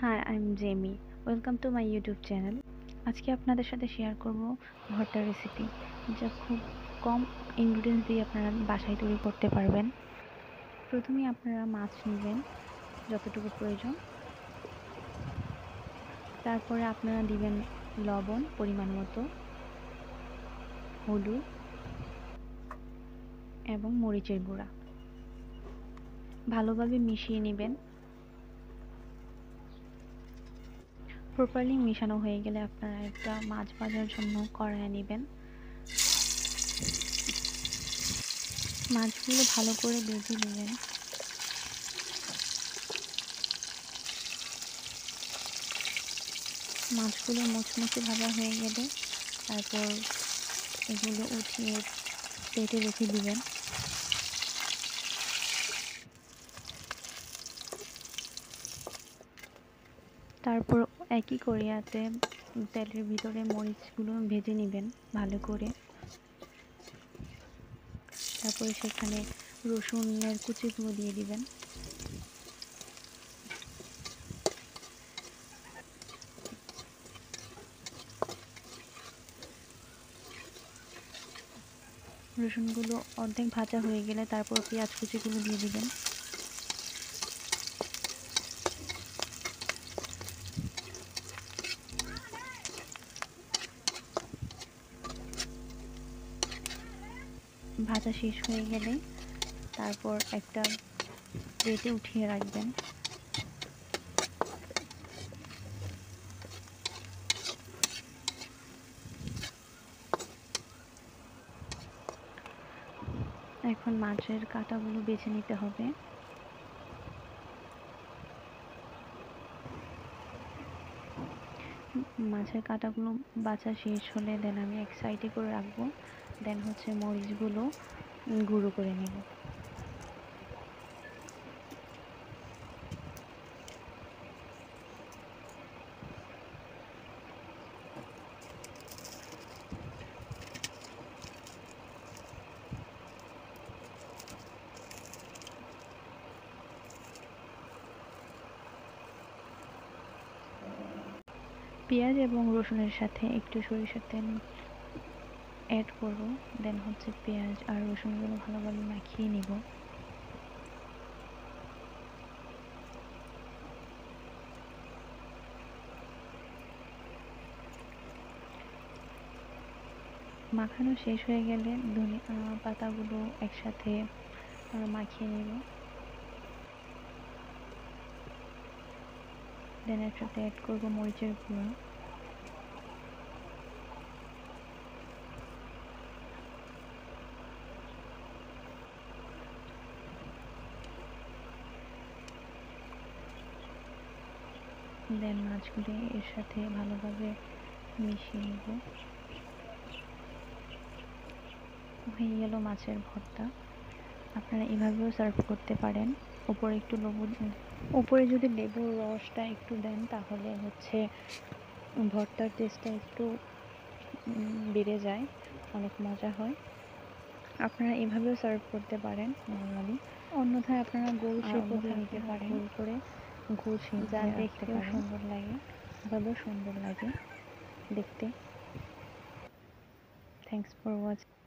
High, I am Jamie. Welcome to my YouTube channel. আজকে আপনাদের সাথে শেয়ার করব ভর্তা রেসিপি, যা খুব কম ইনগ্রিডিয়েন্টস দিয়ে আপনারা বাসায় তৈরি করতে পারবেন। প্রথমেই আপনারা মাছ নেবেন যতটুকু প্রয়োজন। তারপরে আপনারা দিবেন লবণ পরিমাণ মতো, হলুদ এবং মরিচের গুঁড়া। ভালোভাবে মিশিয়ে নেবেন। প্রপারলি মিশানো হয়ে গেলে আপনারা একটা মাছ ভাজার জন্য কড়াই নেবেন। মাছগুলো ভালো করে ভেজে নেবেন। মাছগুলো মুচমুচে ভাজা হয়ে গেলে তারপর এগুলো উঠিয়ে প্লেটে রেখে দিবেন। তারপর একই কড়াইতে তেলের ভিতরে মরিচগুলো ভেজে নেবেন ভালো করে। তারপরে সেখানে রসুনের কুচিগুলো দিয়ে দিবেন। রসুনগুলো অর্ধেক ভাজা হয়ে গেলে তারপর পেঁয়াজ কুচিগুলো দিয়ে দিবেন। ভাজা শেষ হয়ে গেলে তারপর একটা প্লেটে উঠিয়ে রাখবেন। এখন মাছের কাঁটাগুলো বেছে নিতে হবে। মাছের কাঁটাগুলো বাছা শেষ হলে দেন আমি এক সাইডে করে রাখবো। দেন মরিচগুলো গুঁড়ো করে নেব। পেঁয়াজ এবং রসুনের সাথে একটু সরিষার তেল অ্যাড করব। দেন পেঁয়াজ আর রসুনগুলো ভালোভাবে মাখিয়ে নিব। মাখানো শেষ হয়ে গেলে ধনিয়া পাতাগুলো একসাথে মাখিয়ে নিব। দেন একসাথে অ্যাড করব মরিচের গুঁড়া। দেন মাছগুলি এর সাথে ভালোভাবে মিশিয়ে নিব। হয়ে গেল মাছের ভর্তা। আপনারা এভাবেও সার্ভ করতে পারেন। উপরে যদি লেবুর রসটা একটু দেন তাহলে ভর্তার টেস্টটা একটু বেড়ে যায়, অনেক মজা হয়। আপনারা এভাবেও সার্ভ করতে পারেন নরমালি। অন্যথায় আপনারা গোল শেপও দিয়ে নিতে পারেন, গোল করে গোল শেপ যা দেখতেও সুন্দর লাগে, এভাবেও সুন্দর লাগে দেখতে। Thanks for watching.